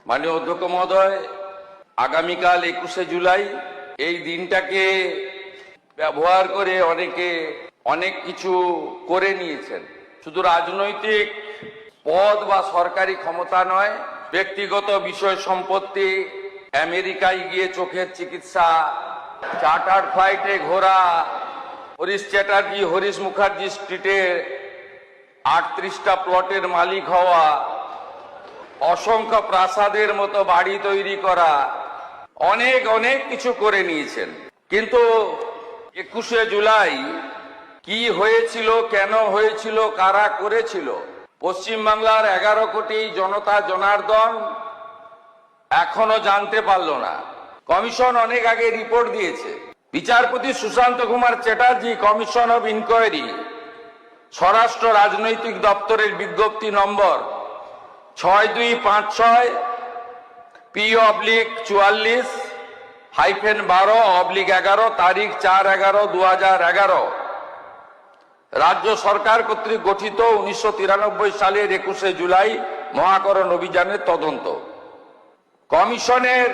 মাননীয় অধ্যক্ষ মহোদয়, আগামীকাল 21শে জুলাই এই দিনটাকে ব্যবহার করে অনেকে অনেক কিছু করে নিয়েছেন। শুধু রাজনৈতিক পদ বা সরকারি ক্ষমতা নয়, ব্যক্তিগত বিষয় সম্পত্তি, আমেরিকায় গিয়ে চোখের চিকিৎসা, চার্টার ফ্লাইটে ঘোরা, হরিশ চ্যাটার্জি হরিশ মুখার্জি স্ট্রিটে 38টা প্লটের মালিক হওয়া, অসংখ্য প্রাসাদের মতো বাড়ি তৈরি করা, অনেক অনেক কিছু করে নিয়েছেন। কিন্তু 21শে জুলাই কি হয়েছিল, কেন হয়েছিল, কারা করেছিল, পশ্চিমবাংলার 11 কোটি জনতা জনার্দন এখনো জানতে পারল না। কমিশন অনেক আগে রিপোর্ট দিয়েছে। বিচারপতি Sushanta Kumar Chatterjee commission of inquiry স্বরাষ্ট্র রাজনৈতিক দপ্তরের বিজ্ঞপ্তি নম্বর 6256 P/44/12/11 তারিখ 4/11/2011 রাজ্য সরকার কর্তৃক গঠিত 1993 সালের 21শে জুলাই মহাকরণ অভিযানের তদন্ত। কমিশনের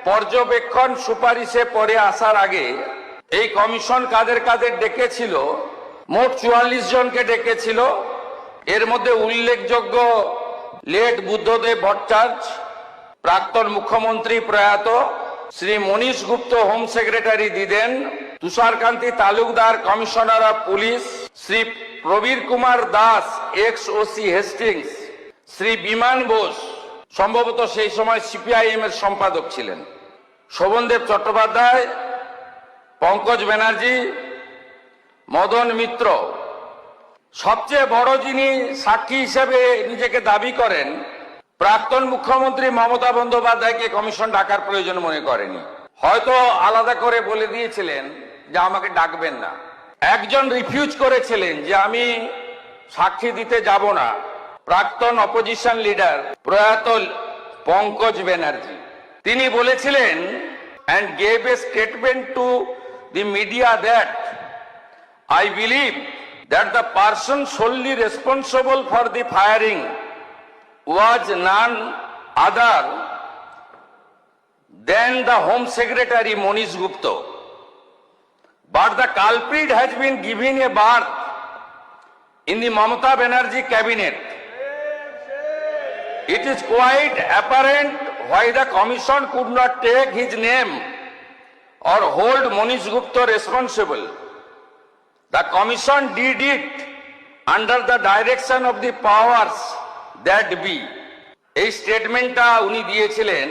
পর্যবেক্ষণ সুপারিশে পরে আসার আগে এই কমিশন কাদের কাদের ডেকেছিল? মোট 44 জনকে ডেকেছিল। এর মধ্যে উল্লেখযোগ্য লেট বুদ্ধদেব ভট্টাচার্য, প্রাক্তন মুখ্যমন্ত্রী প্রয়াত, শ্রী মনীষ গুপ্ত হোম সেক্রেটারি দিদেন, Tusharkanti Talukdar commissioner of police, Shri Prabir Kumar Das ex OC Hastings, Shri Biman Bose সম্ভবত সেই সময় সিপিআইএম এর সম্পাদক ছিলেন, শোভনদেব চট্টোপাধ্যায়, পঙ্কজ ব্যানার্জি, মদন মিত্র। সবচেয়ে বড় যিনি সাক্ষী হিসেবে নিজেকে দাবি করেন, প্রাক্তন মুখ্যমন্ত্রী মমতা বন্দ্যোপাধ্যায়কে কমিশন ডাকার প্রয়োজন মনে করেনি। হয়তো আলাদা করে বলে দিয়েছিলেন যে আমাকে ডাকবেন না। একজন রিফিউজ করেছিলেন যে আমি সাক্ষী দিতে যাব না, প্রাক্তন অপোজিশন লিডার প্রয়াত পঙ্কজ ব্যানার্জি। তিনি বলেছিলেন and gave a statement to the media that I believe that the person solely responsible for the firing was none other than the Home Secretary Monish Gupta. But the culprit has been given a berth in the Mamata Banerjee cabinet. It is quite apparent why the commission could not take his name or hold Monish Gupta responsible. The commission did it under the direction of the powers that be. এই স্টেটমেন্টটা উনি দিয়েছিলেন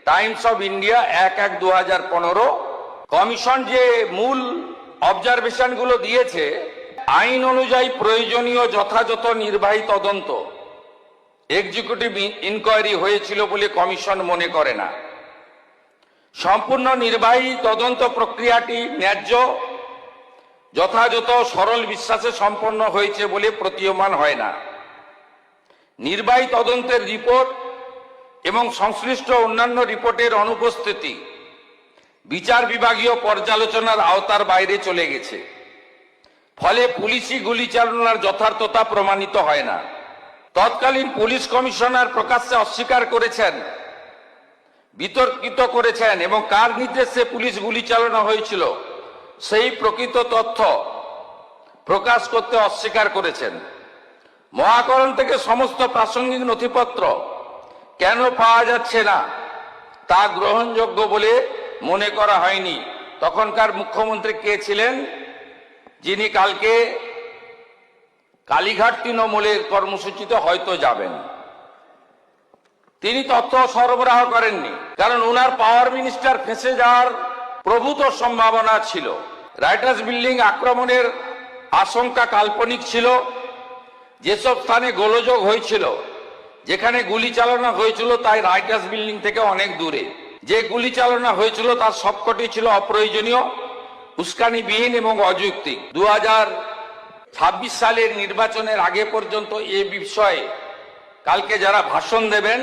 Times of India 1/1/2015। Commission যে মূল observation গুলো দিয়েছে, আইন অনুযায়ী প্রয়োজনীয় যথাযথ নির্বাহী তদন্ত এক্সিকিউটিভ ইনকোয়ারি হয়েছিল বলে কমিশন মনে করে না। সম্পূর্ণ নির্বাহী তদন্ত প্রক্রিয়াটি ন্যায্য, যথাযথ, সরল বিশ্বাসে সম্পন্ন হয়েছে বলে প্রতীয়মান হয় না। নির্বাহী তদন্তের রিপোর্ট এবং সংশ্লিষ্ট অন্যান্য রিপোর্টের অনুপস্থিতি বিচার বিভাগীয় পর্যালোচনার আওতার বাইরে চলে গেছে। ফলে পুলিশি গুলিচালনার যথার্থতা প্রমাণিত হয় না। তৎকালীন পুলিশ কমিশনার প্রকাশ্যে অস্বীকার করেছেন, বিতর্কিত করেছেন এবং কার নির্দেশে পুলিশ গুলি চালানো হয়েছিল সেই প্রকৃত তথ্য প্রকাশ করতে অস্বীকার করেছেন। মহাকরণ থেকে সমস্ত প্রাসঙ্গিক নথিপত্র কেন পাওয়া যাচ্ছে না তা গ্রহণযোগ্য বলে মনে করা হয়নি। তখনকার মুখ্যমন্ত্রী কে ছিলেন, যিনি কালকে কালীঘাট তৃণমূলের কর্মসূচিতে হয়তো যাবেন। তিনি তথ্য সরবরাহ করেননি, কারণ ওনার পাওয়ার মিনিস্টার ফেঁসে যাওয়ার প্রভূত সম্ভাবনা ছিল। রাইটার্স বিল্ডিং আক্রমণের আশঙ্কা কাল্পনিক ছিল। যেসব স্থানে গোলযোগ হয়েছিল, যেখানে গুলি চালানো হয়েছিল তাই রাইটার্স বিল্ডিং থেকে অনেক দূরে। যে গুলি চালানো হয়েছিল তার সবকটি ছিল অপ্রয়োজনীয়, উস্কানিবিহীন এবং অযৌক্তিক। 2026 সালের নির্বাচনের আগে পর্যন্ত এ বিষয়ে কালকে যারা ভাষণ দেবেন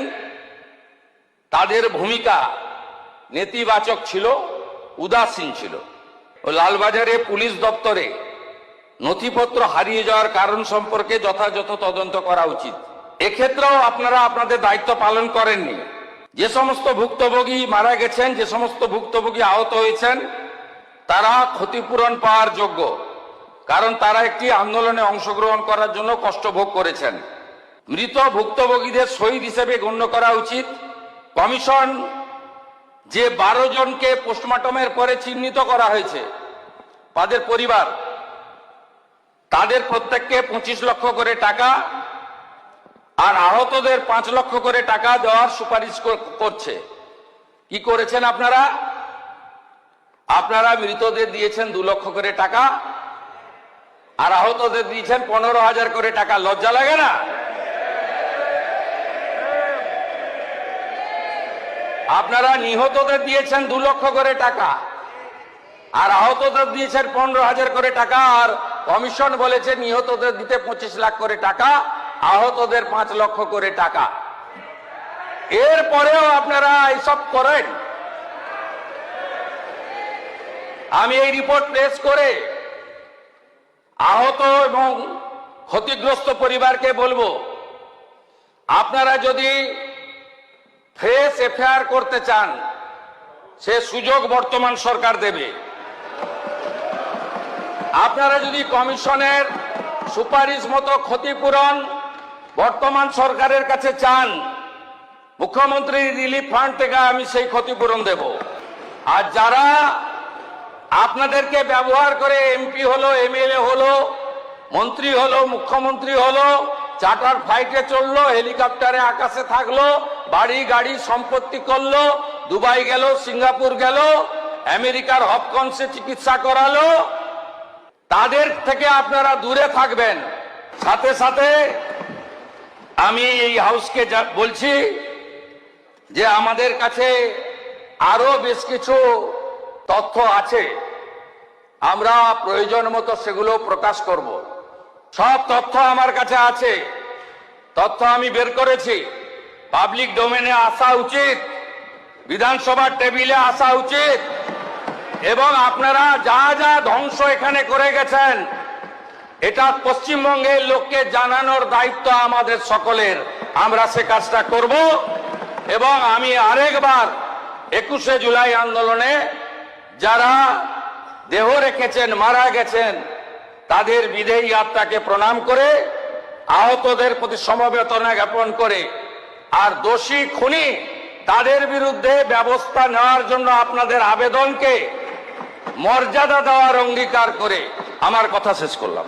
তাদের ভূমিকা নেতিবাচক ছিল, উদাসীন ছিল। লালবাজারে পুলিশ দপ্তরে নথিপত্র হারিয়ে যাওয়ার কারণ সম্পর্কে যথাযথ তদন্ত করা উচিত। এক্ষেত্রেও আপনারা আপনাদের দায়িত্ব পালন করেননি। যে সমস্ত ভুক্তভোগী মারা গেছেন, যে সমস্ত ভুক্তভোগী আহত হয়েছেন, তারা ক্ষতিপূরণ পাওয়ার যোগ্য, কারণ তারা একটি আন্দোলনে অংশগ্রহণ করার জন্য কষ্ট ভোগ করেছেন। মৃত ভুক্তভোগীদের শহীদ হিসেবে গণ্য করা উচিত। কমিশন যে 12 জনকে পোস্টমর্টমের পরে চিহ্নিত করা হয়েছে, তাদের পরিবার, তাদের প্রত্যেককে 25 লক্ষ করে টাকা আর আহতদের 5 লক্ষ করে টাকা দেওয়ার সুপারিশ করছে। কি করেছেন আপনারা? আপনারা মৃতদের দিয়েছেন 2 লক্ষ করে টাকা আর আহতদের দিয়েছেন 15,000 করে টাকা। লজ্জা লাগে না? আপনারা নিহতদের দিয়েছেন 2 লক্ষ করে টাকা আর আহতদের দিয়েছেন 15,000 করে টাকা, আর কমিশন বলেছে নিহতদের দিতে 25 লাখ করে টাকা, আহতদের 5 লক্ষ করে টাকা। এরপরেও আপনারা এইসব করেন। আমি এই রিপোর্ট পেশ করে আহত এবং ক্ষতিগ্রস্ত পরিবারকে বলবো, আপনারা যদি ফ্রেশ এফআইআর করতে চান, সে সুযোগ বর্তমান সরকার দেবে। আপনারা যদি কমিশনের সুপারিশ মতো ক্ষতিপূরণ বর্তমান সরকারের কাছে চান, মুখ্যমন্ত্রী রিলিফ ফান্ড থেকে আমি সেই ক্ষতিপূরণ দেব। আর যারা আপনাদেরকে ব্যবহার করে এমপি হলো, এমএলএ হলো, মন্ত্রী হলো, মুখ্যমন্ত্রী হলো, চার্টার ফ্লাইটে চললো, হেলিকপ্টারে আকাশে থাকলো, বাড়ি গাড়ি সম্পত্তি করলো, দুবাই গেল, সিঙ্গাপুর গেল, আমেরিকার হপকন্সে চিকিৎসা করালো, তাদের থেকে আপনারা দূরে থাকবেন। সাথে সাথে আমি এই হাউসকে বলছি যে আমাদের কাছে আরো বেশ কিছু তথ্য আছে, আমরা প্রয়োজন মতো সেগুলো প্রকাশ করব। সব তথ্য আমার কাছে আছে, তথ্য আমি বের করেছি। পাবলিক ডোমেনে আসা উচিত, বিধানসভার টেবিলে আসা উচিত, এবং আপনারা যা যা ধ্বংস এখানে করে গেছেন, এটা পশ্চিমবঙ্গের লোককে জানানোর দায়িত্ব আমাদের সকলের। আমরা সে কাজটা করব। এবং আমি আরেকবার 21শে জুলাই আন্দোলনে যারা দেহ রেখেছেন, মারা গেছেন, তাদের বিদেহী আত্মাকে প্রণাম করে, আহতদের প্রতি সমবেদনা জ্ঞাপন করে, আর দোষী খুনি তাদের বিরুদ্ধে ব্যবস্থা নেওয়ার জন্য আপনাদের আবেদনকে মর্যাদা দেওয়ার অঙ্গীকার করে আমার কথা শেষ করলাম।